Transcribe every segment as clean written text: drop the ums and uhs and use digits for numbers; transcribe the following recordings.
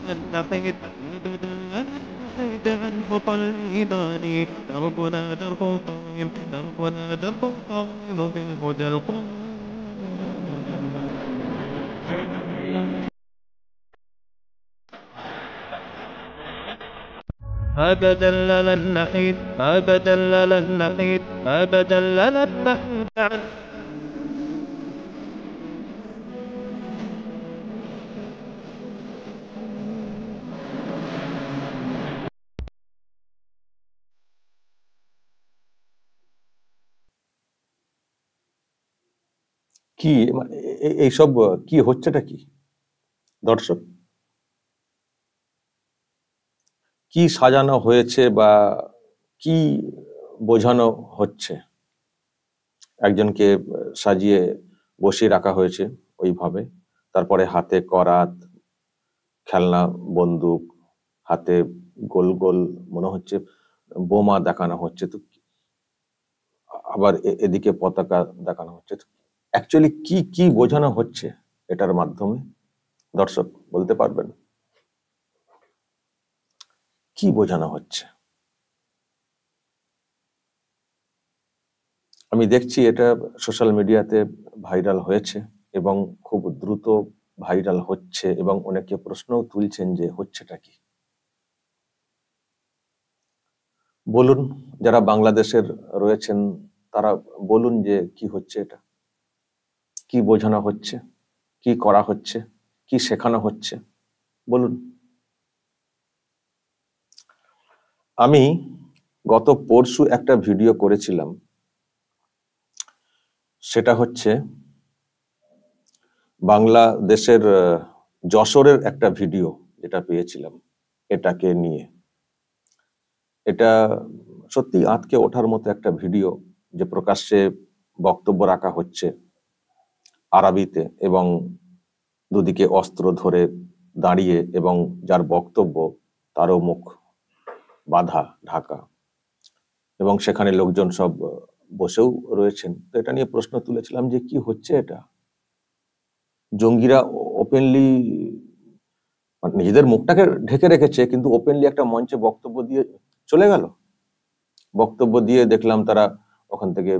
لقيت عنه طريقاني دربنا درب قائم دربنا درب قائم في الهدى القائم أبدا لن نحيد أبدا لن نحيد أبدا لن نحيد কি এইসব কি হচ্ছেটা কি দর্শক? কি সাজানো হয়েছে বা কি বোঝানো হচ্ছে? একজনকে সাজিয়ে বসিয়ে রাখা হয়েছে ওইভাবে, তারপরে হাতে করাত, খেলনা বন্দুক, হাতে গোল গোল মনে হচ্ছে বোমা দেখানো হচ্ছে, তো আবার এদিকে পতাকা দেখানো হচ্ছে। অ্যাকচুয়ালি কি কি বোঝানো হচ্ছে এটার মাধ্যমে? দর্শক বলতে পারবেন কি বোঝানো হচ্ছে? আমি দেখছি এটা সোশ্যাল মিডিয়াতে ভাইরাল হয়েছে এবং খুব দ্রুত ভাইরাল হচ্ছে এবং অনেকে প্রশ্নও তুলছেন যে হচ্ছেটা কি। বলুন, যারা বাংলাদেশের রয়েছেন তারা বলুন যে কি হচ্ছে, এটা কি বোঝানো হচ্ছে, কি করা হচ্ছে, কি শেখানো হচ্ছে, বলুন। আমি গত পরশু একটা ভিডিও করেছিলাম, সেটা হচ্ছে বাংলাদেশের যশোরের একটা ভিডিও যেটা পেয়েছিলাম এটাকে নিয়ে। এটা সত্যি আঁতকে ওঠার মতো একটা ভিডিও, যে প্রকাশ্যে বক্তব্য রাখা হচ্ছে আরবিতে এবং দুদিকে অস্ত্র ধরে দাঁড়িয়ে এবং যার বক্তব্য তারও মুখ বাঁধা ঢাকা, এবং সেখানে লোকজন সব বসেও রয়েছেন। তো এটা নিয়ে প্রশ্ন তুলেছিলাম যে কি হচ্ছে এটা। জঙ্গিরা ওপেনলি নিজেদের মুখটাকে ঢেকে রেখেছে, কিন্তু ওপেনলি একটা মঞ্চে বক্তব্য দিয়ে চলে গেল। বক্তব্য দিয়ে দেখলাম তারা ওখান থেকে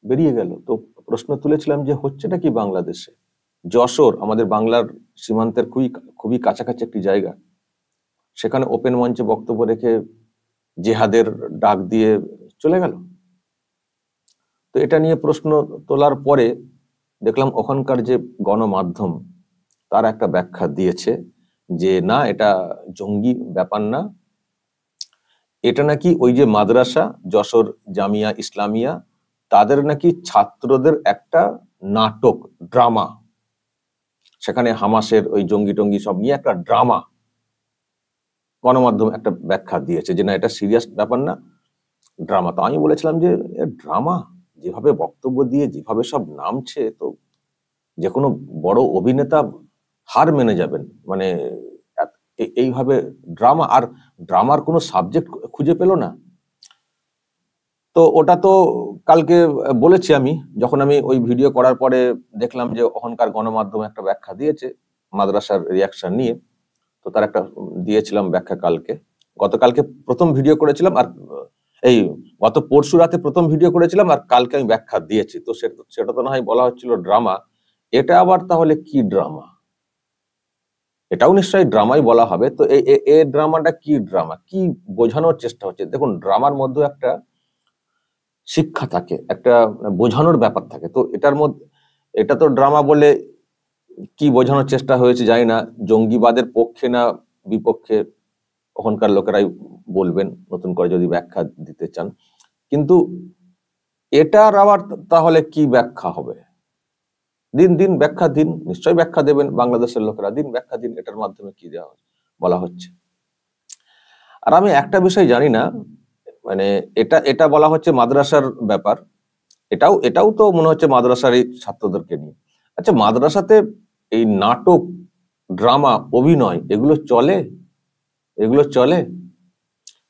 বেরিয়ে গেল। তো প্রশ্ন তুলেছিলাম যে হচ্ছেটা কি বাংলাদেশে? যশোর আমাদের বাংলার সীমান্তের খুবই কাছাকাছি একটি জায়গা, সেখানে ওপেন মঞ্চে বক্তব্য রেখে জেহাদের ডাক দিয়ে চলে গেল। তো এটা নিয়ে প্রশ্ন তোলার পরে দেখলাম ওখানকার যে গণমাধ্যম তার একটা ব্যাখ্যা দিয়েছে যে না, এটা জঙ্গি ব্যাপার না, এটা নাকি ওই যে মাদ্রাসা যশোর জামিয়া ইসলামিয়া তাদের নাকি ছাত্রদের একটা নাটক, ড্রামা, সেখানে হামাসের ওই জঙ্গি টঙ্গি সব নিয়ে একটা ড্রামা। গণমাধ্যম একটা ব্যাখ্যা দিয়েছে যে না, এটা সিরিয়াস ব্যাপার না, ড্রামা। তো আমি বলেছিলাম যে ড্রামা, যেভাবে বক্তব্য দিয়ে যেভাবে সব নামছে, তো যে কোনো বড় অভিনেতা হার মেনে যাবেন। মানে এইভাবে ড্রামা, আর ড্রামার কোনো সাবজেক্ট খুঁজে পেল না। তো ওটা তো কালকে বলেছি আমি, যখন আমি ওই ভিডিও করার পরে দেখলাম যে ওখানকার গণমাধ্যম একটা ব্যাখ্যা দিয়েছে মাদ্রাসার রিয়াকশন নিয়ে, তো তার একটা দিয়েছিলাম ব্যাখ্যা কালকে। গতকালকে প্রথম ভিডিও করেছিলাম, আর এই গত পরশু রাতে প্রথম ভিডিও করেছিলাম, আর কালকে আমি ব্যাখ্যা দিয়েছি। তো সেটা তো না হয় বলা হচ্ছিল ড্রামা, এটা আবার তাহলে কি ড্রামা? এটাও নিশ্চয়ই ড্রামাই বলা হবে। তো এই ড্রামাটা কি ড্রামা, কি বোঝানোর চেষ্টা হচ্ছে? দেখুন, ড্রামার মধ্যে একটা শিক্ষা থাকে, একটা বোঝানোর ব্যাপার থাকে। তো এটার মধ্যে, এটা তো ড্রামা বলে কি বোঝানোর চেষ্টা হয়েছে জানি না, জঙ্গিবাদের পক্ষে না বিপক্ষে ওখানকার লোকেরাই বলবেন নতুন করে যদি ব্যাখ্যা দিতে চান। কিন্তু এটার আবার তাহলে কি ব্যাখ্যা হবে? দিন দিন ব্যাখ্যা দিন, নিশ্চয়ই ব্যাখ্যা দেবেন বাংলাদেশের লোকেরা, দিন ব্যাখ্যা দিন এটার মাধ্যমে কি দেওয়া বলা হচ্ছে। আর আমি একটা বিষয় জানি না, মানে এটা বলা হচ্ছে মাদ্রাসার ব্যাপার, এটাও তো মনে হচ্ছে মাদ্রাসারই ছাত্রদেরকে নিয়ে। আচ্ছা, মাদ্রাসাতে এই নাটক, ড্রামা, অভিনয় এগুলো চলে? এগুলো চলে?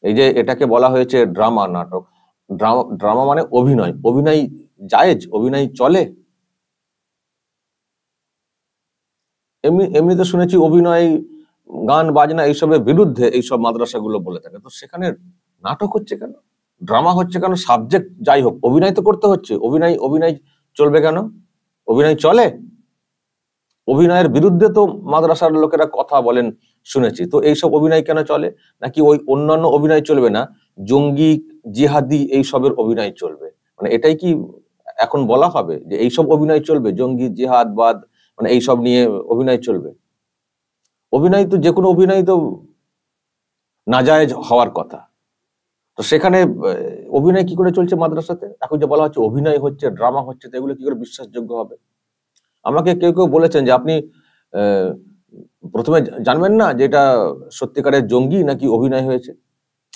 এই যে এটাকে বলা হয়েছে ড্রামা, নাটক, ড্রামা মানে অভিনয়, অভিনয় জায়েজ, অভিনয় চলে? এমনিতে শুনেছি অভিনয় গান বাজনা এইসবের বিরুদ্ধে এইসব মাদ্রাসাগুলো বলে থাকে, তো সেখানে নাটক হচ্ছে কেন, ড্রামা হচ্ছে কেন? সাবজেক্ট যাই হোক, অভিনয় তো করতে হচ্ছে। অভিনয় চলবে কেন? অভিনয় চলে? অভিনয়ের বিরুদ্ধে তো মাদ্রাসার লোকেরা কথা বলেন শুনেছি, তো এইসব অভিনয় কেন চলে? নাকি ওই অন্যান্য অভিনয় চলবে না, জঙ্গি জিহাদি এইসবের অভিনয় চলবে? মানে এটাই কি এখন বলা হবে যে এইসব অভিনয় চলবে, জঙ্গি জিহাদবাদ মানে এইসব নিয়ে অভিনয় চলবে? অভিনয় তো, যে কোনো অভিনয় তো নাজায়েজ হওয়ার কথা, তো সেখানে অভিনয় কি করে চলছে মাদ্রাসাতে? এখন যে বলা হচ্ছে অভিনয় হচ্ছে, ড্রামা হচ্ছে, তো এগুলো কি করে বিশ্বাসযোগ্য হবে? আমাকে কেউ কেউ বলেছেন যে আপনি প্রথমে জানবেন না যে এটা সত্যিকারের জঙ্গি নাকি অভিনয় হয়েছে।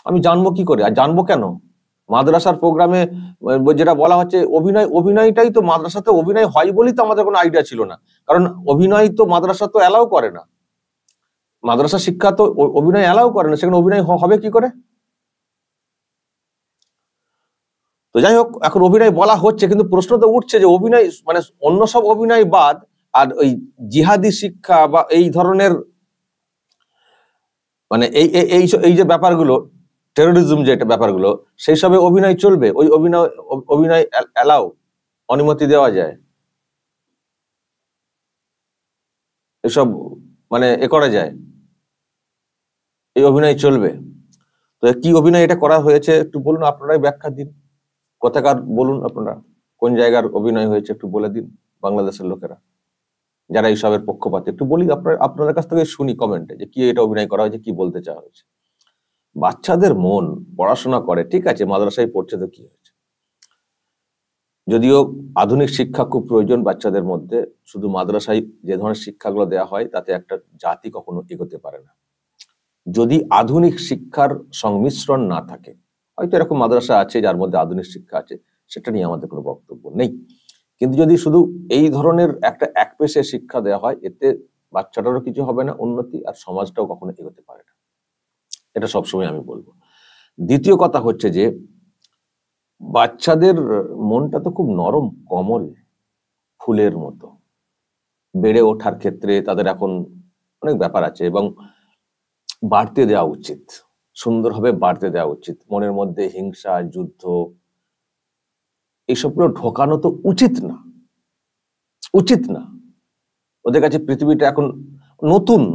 আমি জানবো কি করে, আর জানবো কেন? মাদ্রাসার প্রোগ্রামে যেটা বলা হচ্ছে অভিনয়টাই তো মাদ্রাসাতে অভিনয় হয় বলেই তো আমাদের কোনো আইডিয়া ছিল না, কারণ অভিনয় তো মাদ্রাসা তো অ্যালাউ করে না, মাদ্রাসা শিক্ষা তো অভিনয় অ্যালাউ করে না, সেখানে অভিনয় হবে কি করে? তো যাই হোক, এখন অভিনয় বলা হচ্ছে, কিন্তু প্রশ্ন তো উঠছে যে অভিনয় মানে অন্য সব অভিনয় বাদ আর ওই জিহাদি শিক্ষা বা এই ধরনের মানে এই যে ব্যাপারগুলো, টেরোরিজম যে ব্যাপারগুলো, সেই সবে অভিনয় চলবে? ওই অভিনয় অ্যালাউ, অনুমতি দেওয়া যায়, এসব মানে করা যায়, এই অভিনয় চলবে? তো কি অভিনয় এটা করা হয়েছে একটু বলুন, আপনারাই ব্যাখ্যা দিন। কোথাকার বলুন, আপনারা কোন জায়গার অভিনয় হয়েছে একটু বলে দিন, বাংলাদেশের লোকেরা যারা এইসবের পক্ষপাত, একটু বলি আপনাদের কাছ থেকে শুনি কমেন্টে যে কি এটা অভিনয় করা হয়েছে, কি বলতে চাওয়া হয়েছে। বাচ্চাদের মন পড়াশোনা করে, ঠিক আছে, মাদ্রাসায় পড়ছে তো কি হয়েছে, যদিও আধুনিক শিক্ষা খুব প্রয়োজন বাচ্চাদের মধ্যে, শুধু মাদ্রাসায় যে ধরনের শিক্ষাগুলো দেওয়া হয় তাতে একটা জাতি কখনো এগোতে পারে না যদি আধুনিক শিক্ষার সংমিশ্রণ না থাকে। হয়তো এরকম মাদ্রাসা আছে যার মধ্যে আধুনিক শিক্ষা আছে, সেটা নিয়ে আমাদের কোনো বক্তব্য নেই, কিন্তু যদি শুধু এই ধরনের একটা একপেশে শিক্ষা দেওয়া হয়, এতে বাচ্চাটারও কিছু হবে না উন্নতি, আর সমাজটাও কখনো এগোতে পারে না, এটা সবসময় আমি বলবো। দ্বিতীয় কথা হচ্ছে যে বাচ্চাদের মনটা তো খুব নরম কমল, ফুলের মতো, বেড়ে ওঠার ক্ষেত্রে তাদের এখন অনেক ব্যাপার আছে, এবং বাড়তে দেওয়া উচিত, সুন্দরভাবে বাড়তে দেওয়া উচিত। মনের মধ্যে হিংসা, যুদ্ধ, এইসবগুলো ঢোকানো তো উচিত না, উচিত না। ওদের কাছে পৃথিবীটা এখন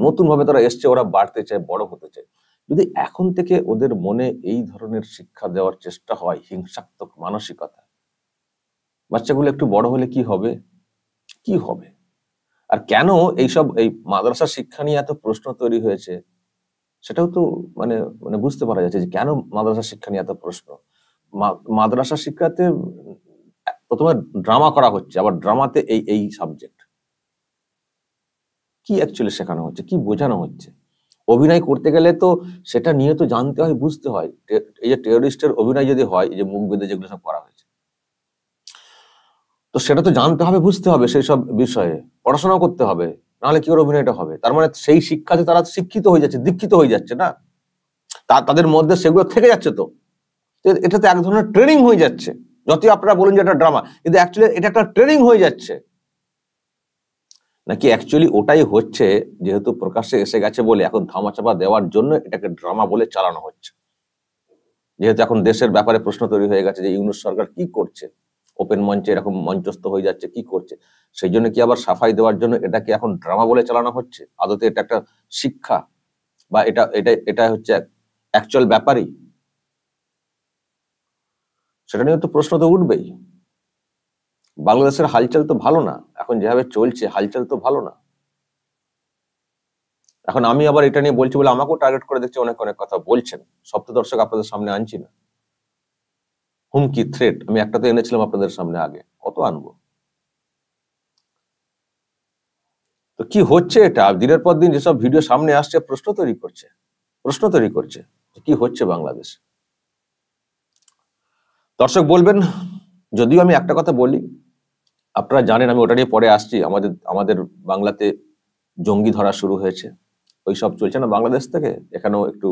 নতুন ভাবে তারা এসছে, ওরা বাড়তে চায়, বড় হতে চায়। যদি এখন থেকে ওদের মনে এই ধরনের শিক্ষা দেওয়ার চেষ্টা হয়, হিংসাত্মক মানসিকতা, বাচ্চাগুলো একটু বড় হলে কি হবে, কি হবে? আর কেন এইসব এই মাদ্রাসা শিক্ষা নিয়ে এত প্রশ্ন তৈরি হয়েছে, সেটাও তো মানে মানে বুঝতে পারা যাচ্ছে যে কেন মাদ্রাসা শিক্ষা নিয়ে এত প্রশ্ন। মাদ্রাসা শিক্ষাতে প্রথমে ড্রামা করা হচ্ছে, আবার ড্রামাতে এই সাবজেক্ট, কি অ্যাকচুয়ালি শেখানো হচ্ছে, কি বোঝানো হচ্ছে? অভিনয় করতে গেলে তো সেটা নিয়ে তো জানতে হয়, বুঝতে হয়। এই যে টেরোরিস্টের অভিনয় যদি হয়, এই যে মুখ বেঁধে যেগুলো সব করা হয়েছে, তো সেটা তো জানতে হবে, বুঝতে হবে, সেই সব বিষয়ে পড়াশোনা করতে হবে, নাহলে কি করে অভিনয়টা হবে? তার মানে সেই শিক্ষাতে তারা শিক্ষিত হয়ে যাচ্ছে, দীক্ষিত হয়ে যাচ্ছে না, তাদের মধ্যে সেগুলো থেকে যাচ্ছে। তো এটা তো এক ধরনের ট্রেনিং হয়ে যাচ্ছে, যতই আপনারা বলুন যে এটা ড্রামা, কিন্তু অ্যাকচুয়ালি এটা একটা ট্রেনিং হয়ে যাচ্ছে। নাকি অ্যাকচুয়ালি ওটাই হচ্ছে, যেহেতু প্রকাশ্যে এসে গেছে বলে এখন ধামাচাপা দেওয়ার জন্য এটাকে ড্রামা বলে চালানো হচ্ছে? যেহেতু এখন দেশের ব্যাপারে প্রশ্ন তৈরি হয়ে গেছে যে ইউনূস সরকার কি করছে, ওপেন মঞ্চে এরকম মঞ্চস্থ হয়ে যাচ্ছে, কি করছে, সেই জন্য কি আবার সাফাই দেওয়ার জন্য এটাকে এখন ড্রামা বলে চালানো হচ্ছে? আদতে এটা একটা শিক্ষা, বা এটা এটা এটা হচ্ছে অ্যাকচুয়াল ব্যাপারই? সেটা নিয়ে তো প্রশ্ন তো উঠবেই। বাংলাদেশের হালচাল তো ভালো না, এখন যেভাবে চলছে হালচাল তো ভালো না। এখন আমি আবার এটা নিয়ে বলছি বলে আমাকেও টার্গেট করে দেখছি, অনেক অনেক কথা বলছেন, সপ্তদর্শক আপনাদের সামনে আনছি না, হুমকি থ্রেট আমি একটা তো এনেছিলাম আপনাদের সামনে, আগে কত আনবো? তো কি হচ্ছে এটা? দিনের পর দিন যেসব ভিডিও সামনে আসছে প্রশ্ন তৈরি করছে কি হচ্ছে বাংলাদেশে। দর্শক বলবেন, যদিও আমি একটা কথা বলি, আপনারা জানেন আমি ওটা নিয়ে পরে আসছি, আমাদের বাংলাতে জঙ্গি ধরা শুরু হয়েছে, ওই সব চলছে না বাংলাদেশ থেকে, এখানেও একটু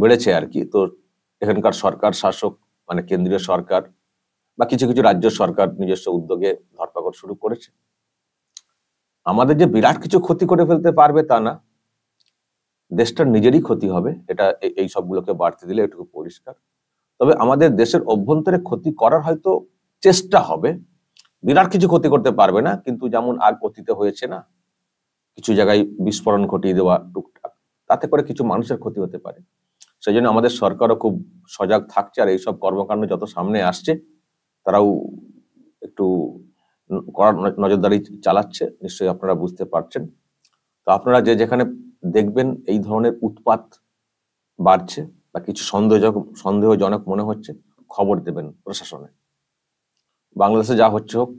বেড়েছে আর কি। তো এখানকার সরকার শাসক মানে কেন্দ্রীয় সরকার বা কিছু কিছু রাজ্য সরকার নিজস্ব উদ্যোগে ধরপাকড় শুরু করেছে। আমাদের যে বিরাট কিছু ক্ষতি করে ফেলতে পারবে তা না, দেশটার নিজেরই ক্ষতি হবে, এটা এই সবগুলোকে বাড়তে দিলে এটুকু পরিষ্কার। তবে আমাদের দেশের অভ্যন্তরে ক্ষতি করার হয়তো চেষ্টা হবে, বিরাট কিছু ক্ষতি করতে পারবে না, কিন্তু যেমন অতীতে হয়েছে না, কিছু জায়গায় বিস্ফোরণ ঘটিয়ে দেওয়া টুকটাক, তাতে করে কিছু মানুষের ক্ষতি হতে পারে। সেই জন্য আমাদের সরকারও খুব সজাগ থাকছে, আর এইসব কর্মকাণ্ড যত সামনে আসছে তারাও একটু কড়া নজরদারি চালাচ্ছে, নিশ্চয়ই আপনারা বুঝতে পারছেন। তো আপনারা যে যেখানে দেখবেন এই ধরনের উৎপাত বাড়ছে বা কিছু সন্দেহজনক মনে হচ্ছে, খবর দেবেন প্রশাসনে। বাংলাদেশে যা হচ্ছে হোক,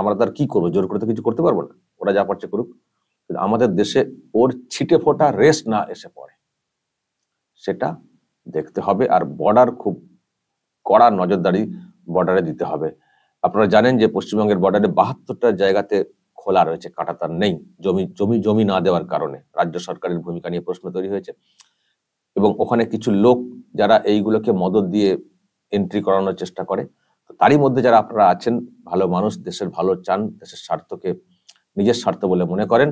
আমরা তার কি করবো, জোর করে তো কিছু করতে পারবো না, ওরা যা পারছে করুক, কিন্তু আমাদের দেশে ওর ছিটে ফোটা রেস না এসে পড়ে, সেটা দেখতে হবে। আর বর্ডার খুব কড়া নজরদারি বর্ডারে দিতে হবে। আপনারা জানেন যে পশ্চিমবঙ্গের বর্ডারে 72টা জায়গাতে খোলা রয়েছে, কাঁটাতার নেই, জমি না দেওয়ার কারণে রাজ্য সরকারের ভূমিকা নিয়ে প্রশ্ন তৈরি হয়েছে। এবং ওখানে কিছু লোক যারা এইগুলোকে মদদ দিয়ে এন্ট্রি করানোর চেষ্টা করে, তারই মধ্যে যারা আপনারা আছেন, ভালো মানুষ, দেশের ভালো চান, দেশের স্বার্থকে নিজের স্বার্থ বলে মনে করেন,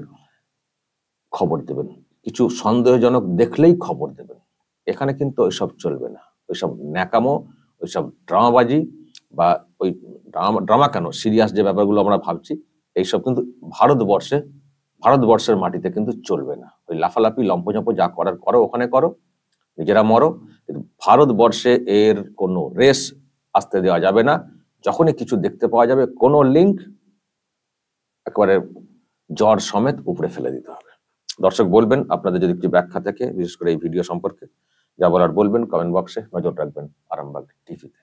খবর দেবেন। কিছু সন্দেহজনক দেখলেই খবর দেবেন। এখানে কিন্তু ওইসব চলবে না, ওইসব ন্যাকামো, ওইসব ড্রামাবাজি বা ওই ড্রামা কেন, সিরিয়াস যে ব্যাপারগুলো আমরা ভাবছি, এইসব কিন্তু ভারতবর্ষের মাটিতে কিন্তু চলবে না। ওই লাফালাফি লম্পঝম্প যা করার করো, ওখানে করো, নিজেরা মরো, কিন্তু ভারতবর্ষে এর কোনো রেস আসতে দেওয়া যাবে না। যখনই কিছু দেখতে পাওয়া যাবে, কোনো লিঙ্ক, একেবারে জ্বর সমেত উপরে ফেলে দিতে হবে। দর্শক বলবেন আপনাদের যদি কিছু ব্যাখ্যা থাকে, বিশেষ করে এই ভিডিও সম্পর্কে যা বলার বলবেন, কমেন্ট বক্সে নজর রাখবেন আরামবাগ টিভিতে।